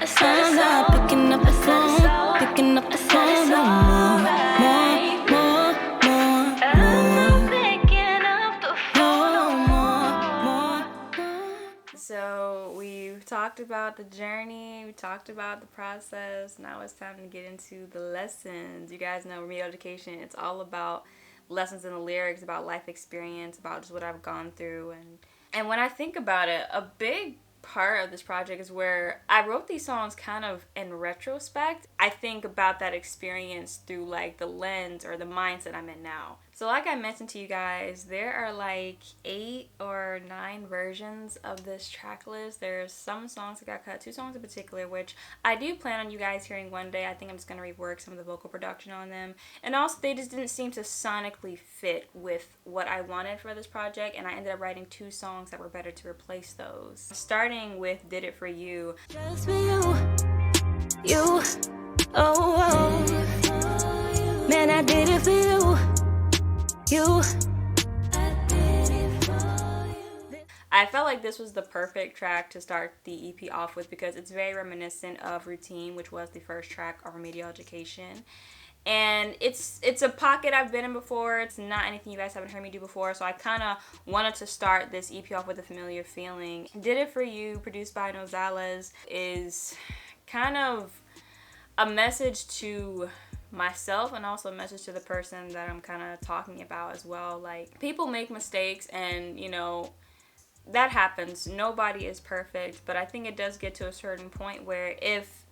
I'm not picking up the phone, picking up the phone no more, more. So we've talked about the journey, we talked about the process. Now it's time to get into the lessons. You guys know Remedial Education, it's all about lessons in the lyrics, about life experience, about just what I've gone through. And when I think about it, a big part of this project is where I wrote these songs kind of in retrospect. I think about that experience through like the lens or the mindset I'm in now. So like I mentioned to you guys, there are like 8 or 9 versions of this track list. There's some songs that got cut, 2 songs in particular, which I do plan on you guys hearing one day. I think I'm just going to rework some of the vocal production on them. And also they just didn't seem to sonically fit with what I wanted for this project, and I ended up writing 2 songs that were better to replace those. Starting with Did It For You. Just for you, oh, man, I did it for you. I felt like this was the perfect track to start the EP off with because it's very reminiscent of Routine, which was the first track of Remedial Education. And it's a pocket I've been in before. It's not anything you guys haven't heard me do before, so I kind of wanted to start this EP off with a familiar feeling. Did It For You, produced by Nozales, is kind of a message to myself and also a message to the person that I'm kind of talking about as well. Like, people make mistakes, and you know, that happens. Nobody is perfect, but I think it does get to a certain point where if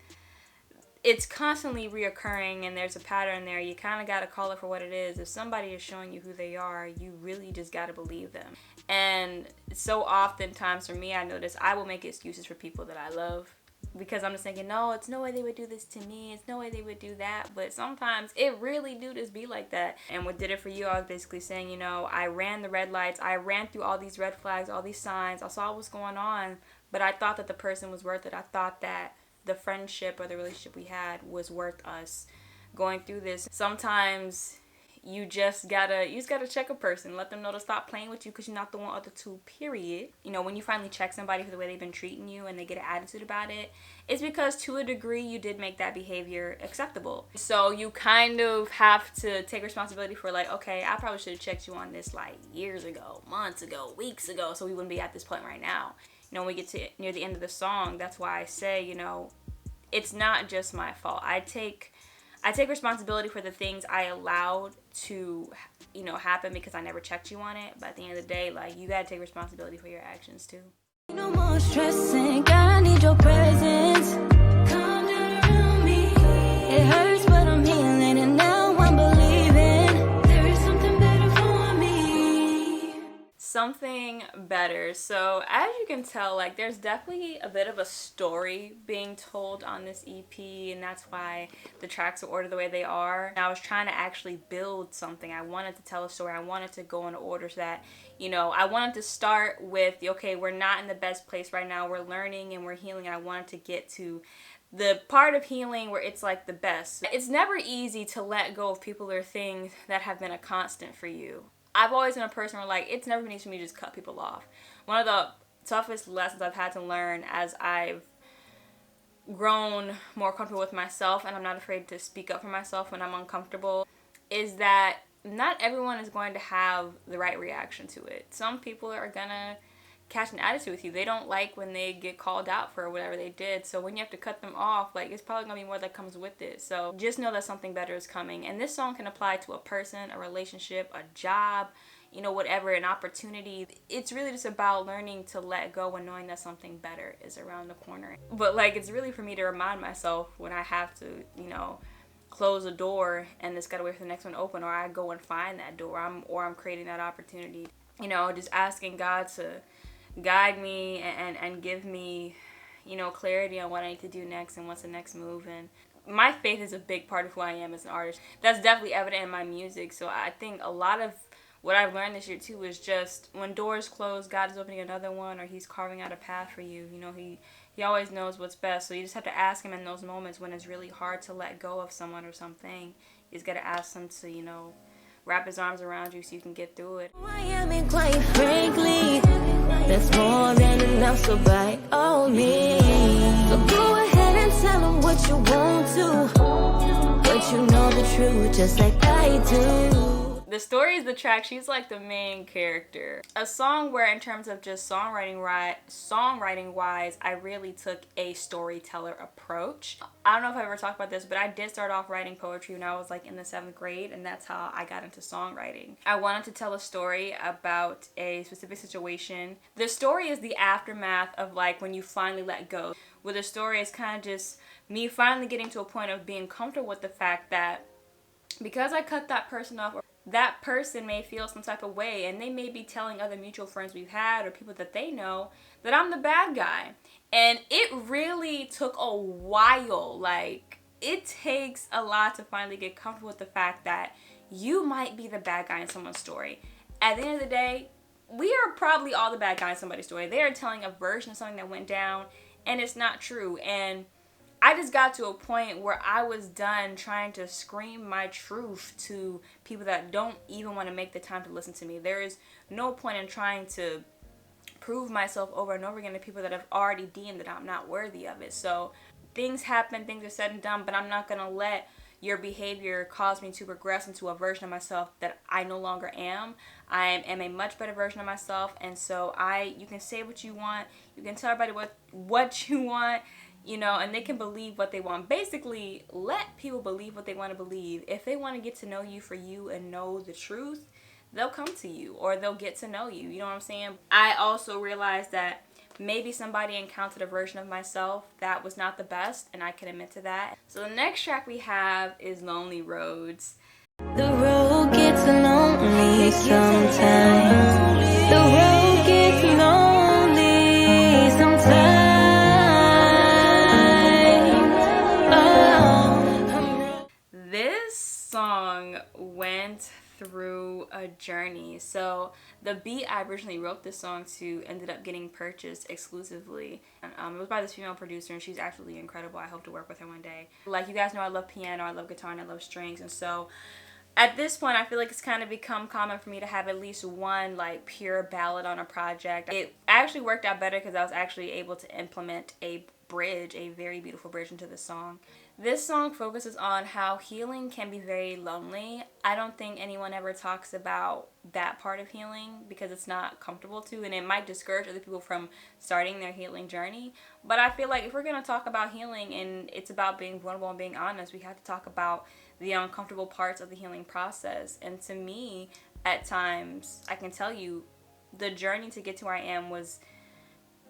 it's constantly reoccurring and there's a pattern there, you kind of got to call it for what it is. If somebody is showing you who they are, you really just got to believe them. And so oftentimes for me, I notice I will make excuses for people that I love, because I'm just thinking, no, it's no way they would do this to me. It's no way they would do that. But sometimes it really do just be like that. And what Did It For You, I was basically saying, you know, I ran the red lights. I ran through all these red flags, all these signs. I saw what's going on. But I thought that the person was worth it. I thought that the friendship or the relationship we had was worth us going through this. Sometimes you just gotta check a person, let them know to stop playing with you because you're not the one other two, period. You know, when you finally check somebody for the way they've been treating you and they get an attitude about it, it's because to a degree you did make that behavior acceptable. So you kind of have to take responsibility for like, okay, I probably should have checked you on this like years ago, months ago, weeks ago, so we wouldn't be at this point right now. You know, when we get to near the end of the song, that's why I say, you know, it's not just my fault. I take responsibility for the things I allowed to, you know, happen because I never checked you on it. But at the end of the day, like, you gotta take responsibility for your actions too. No more stressing, God, I need your presence. Come down around me. It hurts, but I'm healing, and now I'm believing there is something better for me. Something better. So as you can tell, like, there's definitely a bit of a story being told on this EP, and that's why the tracks are ordered the way they are. And I was trying to actually build something. I wanted to tell a story. I wanted to go in order so that, you know, I wanted to start with, okay, we're not in the best place right now. We're learning and we're healing. I wanted to get to the part of healing where it's like the best. It's never easy to let go of people or things that have been a constant for you. I've always been a person where, like, it's never been easy for me to just cut people off. One of the toughest lessons I've had to learn as I've grown more comfortable with myself, and I'm not afraid to speak up for myself when I'm uncomfortable, is that not everyone is going to have the right reaction to it. Some people are gonna catch an attitude with you. They don't like when they get called out for whatever they did. So when you have to cut them off, like, it's probably gonna be more that comes with it. So just know that something better is coming. And this song can apply to a person, a relationship, a job, you know, whatever, an opportunity. It's really just about learning to let go and knowing that something better is around the corner. But like, it's really for me to remind myself when I have to, you know, close a door and it's gotta wait for the next one to open, or I go and find that door, I'm creating that opportunity. You know, just asking God to guide me and give me, you know, clarity on what I need to do next and what's the next move. And my faith is a big part of who I am as an artist. That's definitely evident in my music. So I think a lot of what I've learned this year too is just when doors close, God is opening another one, or he's carving out a path for you. You know, he always knows what's best. So you just have to ask him in those moments when it's really hard to let go of someone or something. You just got to ask him to, you know, wrap his arms around you so you can get through it. I am, quite frankly, that's more than enough, so by all means, so go ahead and what you want to, but you know the truth just like I do. The Story is the track. She's like the main character. A song where in terms of just songwriting wise, I really took a storyteller approach. I don't know if I ever talked about this, but I did start off writing poetry when I was like in the 7th grade, and that's how I got into songwriting. I wanted to tell a story about a specific situation. The story is the aftermath of like when you finally let go. With the story, it's kind of just me finally getting to a point of being comfortable with the fact that because I cut that person off, that person may feel some type of way, and they may be telling other mutual friends we've had or people that they know that I'm the bad guy. And it really took a while. Like, it takes a lot to finally get comfortable with the fact that you might be the bad guy in someone's story. At the end of the day, we are probably all the bad guy in somebody's story. They are telling a version of something that went down, and it's not true. And I just got to a point where I was done trying to scream my truth to people that don't even want to make the time to listen to me. There is no point in trying to prove myself over and over again to people that have already deemed that I'm not worthy of it. So things happen, things are said and done, but I'm not going to let your behavior cause me to progress into a version of myself that I no longer am. I am a much better version of myself, and so you can say what you want, you can tell everybody what you want, you know, and they can believe what they want. Basically, let people believe what they want to believe. If they want to get to know you for you and know the truth, they'll come to you or they'll get to know you. You know what I'm saying? I also realized that maybe somebody encountered a version of myself that was not the best, and I can admit to that. So the next track we have is Lonely Roads. The road gets lonely sometimes. The road gets lonely sometimes. This song went through a journey. So the beat I originally wrote this song to ended up getting purchased exclusively. It was by this female producer, and she's absolutely incredible. I hope to work with her one day. Like, you guys know, I love piano, I love guitar, and I love strings, and so at this point, I feel like it's kind of become common for me to have at least one like pure ballad on a project. It actually worked out better because I was actually able to implement a bridge, a very beautiful bridge into the song. This song focuses on how healing can be very lonely. I don't think anyone ever talks about that part of healing because it's not comfortable to, and it might discourage other people from starting their healing journey. But I feel like if we're going to talk about healing and it's about being vulnerable and being honest, we have to talk about the uncomfortable parts of the healing process. And to me, at times, I can tell you, the journey to get to where I am was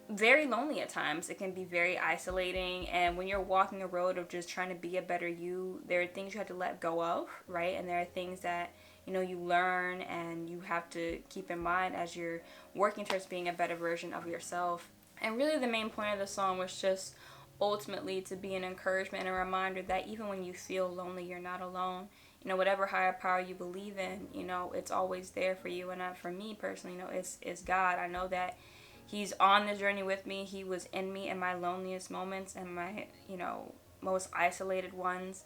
very lonely at times. It can be very isolating, and when you're walking a road of just trying to be a better you, there are things you have to let go of, right? And there are things that, you know, you learn and you have to keep in mind as you're working towards being a better version of yourself. And really the main point of the song was just ultimately to be an encouragement and a reminder that even when you feel lonely, you're not alone. You know, whatever higher power you believe in, you know, it's always there for you. And for me personally, you know, it's God. I know that He's on this journey with me. He was in me in my loneliest moments and my, you know, most isolated ones.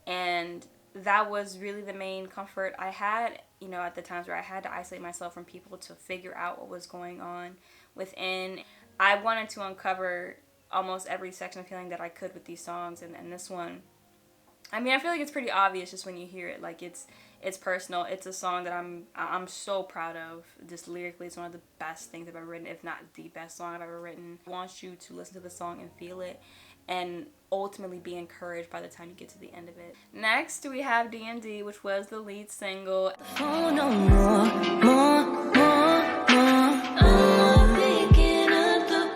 And that was really the main comfort I had, you know, at the times where I had to isolate myself from people to figure out what was going on within. I wanted to uncover almost every section of healing that I could with these songs. And this one, I mean, I feel like it's pretty obvious just when you hear it. Like, it's personal. It's a song that I'm so proud of. Just lyrically, it's one of the best things I've ever written, if not the best song I've ever written. I want you to listen to the song and feel it, and ultimately be encouraged by the time you get to the end of it. Next, we have D&D, which was the lead single. Oh, no more, more, more, more. I'm picking up the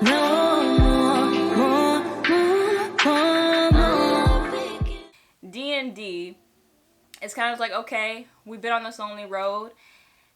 D&D, it's kind of like, okay, we've been on this lonely road,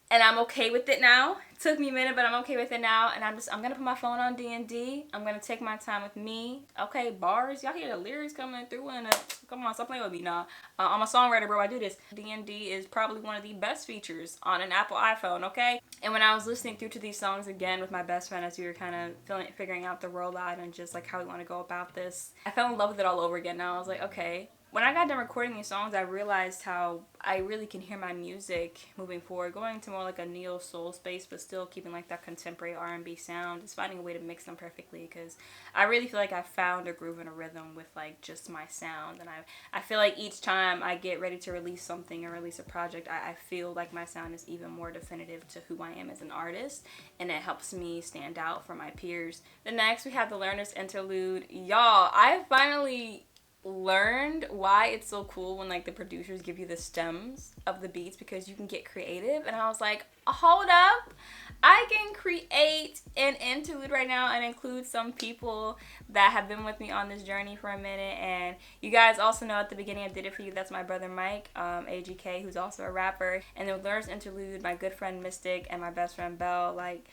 and I'm okay with it now. It took me a minute, but I'm okay with it now, and I'm gonna put my phone on D&D. I'm gonna take my time with me. Okay, bars, y'all hear the lyrics coming through, and come on, stop playing with me. Nah, I'm a songwriter, bro. I do this. D&D is probably one of the best features on an Apple iPhone, okay? And when I was listening through to these songs again with my best friend as we were kind of figuring out the rollout and just like how we want to go about this, I fell in love with it all over again. Now I was like, okay, when I got done recording these songs, I realized how I really can hear my music moving forward, going to more like a neo soul space, but still keeping like that contemporary R&B sound. Just finding a way to mix them perfectly, because I really feel like I found a groove and a rhythm with like just my sound. And I feel like each time I get ready to release something or release a project, I feel like my sound is even more definitive to who I am as an artist, and it helps me stand out from my peers. The next we have the Learner's Interlude. Y'all, I finally learned why it's so cool when like the producers give you the stems of the beats, because you can get creative. And I was like, hold up, I can create an interlude right now and include some people that have been with me on this journey for a minute. And you guys also know at the beginning I did it for you, that's my brother Mike, AGK, who's also a rapper. And the Learner's Interlude, my good friend Mystic and my best friend Belle, like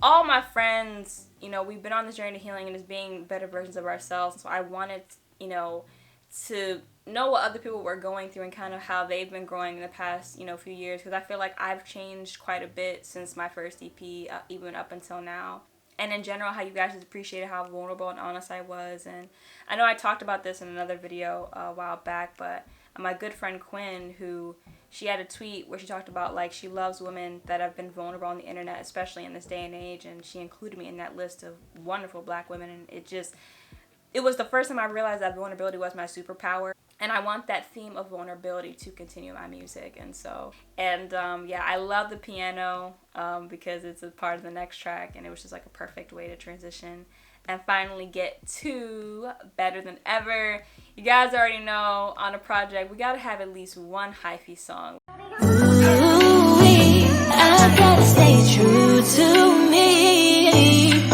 all my friends, you know, we've been on this journey to healing and just being better versions of ourselves. So I wanted, you know, to know what other people were going through and kind of how they've been growing in the past, you know, few years, because I feel like I've changed quite a bit since my first EP, even up until now. And in general, how you guys just appreciated how vulnerable and honest I was. And I know I talked about this in another video a while back, but my good friend Quinn, she had a tweet where she talked about like she loves women that have been vulnerable on the internet, especially in this day and age, and she included me in that list of wonderful black women. And it was the first time I realized that vulnerability was my superpower. And I want that theme of vulnerability to continue my music. Yeah, I love the piano because it's a part of the next track, and it was just like a perfect way to transition and finally get to Better Than Ever. You guys already know, on a project, we gotta have at least one Hyphy song. Ooh-wee, I gotta stay true to me.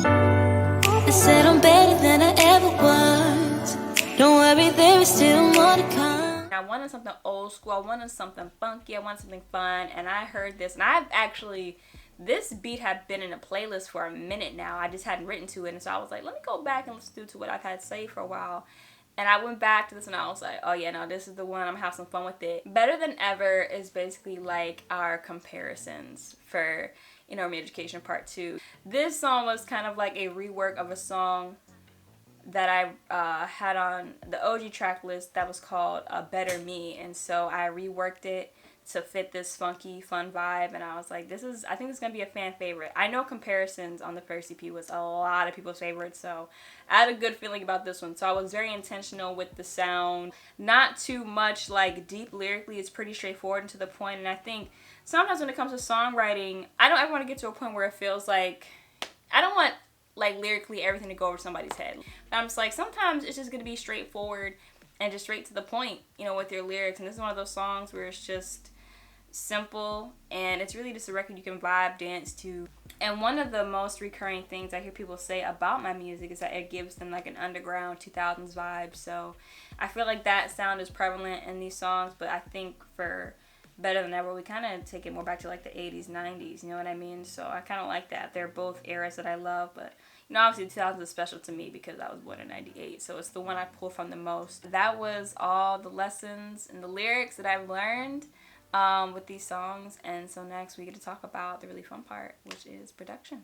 I said I'm better than I ever was. Don't worry, there is still more to come. I wanted something old school, I wanted something funky, I wanted something fun, and I heard this, and this beat had been in a playlist for a minute now. I just hadn't written to it, and so I was like, let me go back and listen to what I've had saved for a while. And I went back to this and I was like, oh yeah, no, this is the one. I'm gonna have some fun with it. Better Than Ever is basically like our comparisons for, you know, Remedial Education Part 2. This song was kind of like a rework of a song that I had on the OG track list that was called Better Me. And so I reworked it to fit this funky, fun vibe, and I was like, I think this is gonna be a fan favorite. I know Comparisons on the first EP was a lot of people's favorites, so I had a good feeling about this one. So I was very intentional with the sound, not too much like deep lyrically. It's pretty straightforward and to the point. And I think sometimes when it comes to songwriting, I don't ever want to get to a point where it feels like I don't want like lyrically everything to go over somebody's head. But I'm just like, sometimes it's just gonna be straightforward and just straight to the point, you know, with your lyrics. And this is one of those songs where it's just simple, and it's really just a record you can vibe, dance to. And one of the most recurring things I hear people say about my music is that it gives them like an underground 2000s vibe. So I feel like that sound is prevalent in these songs, but I think for Better Than Ever, we kind of take it more back to like the 80s, 90s, you know what I mean? So I kind of like that. They're both eras that I love, but you know, obviously 2000s is special to me because I was born in 98, so it's the one I pull from the most. That was all the lessons and the lyrics that I've learned with these songs. And so next we get to talk about the really fun part, which is production.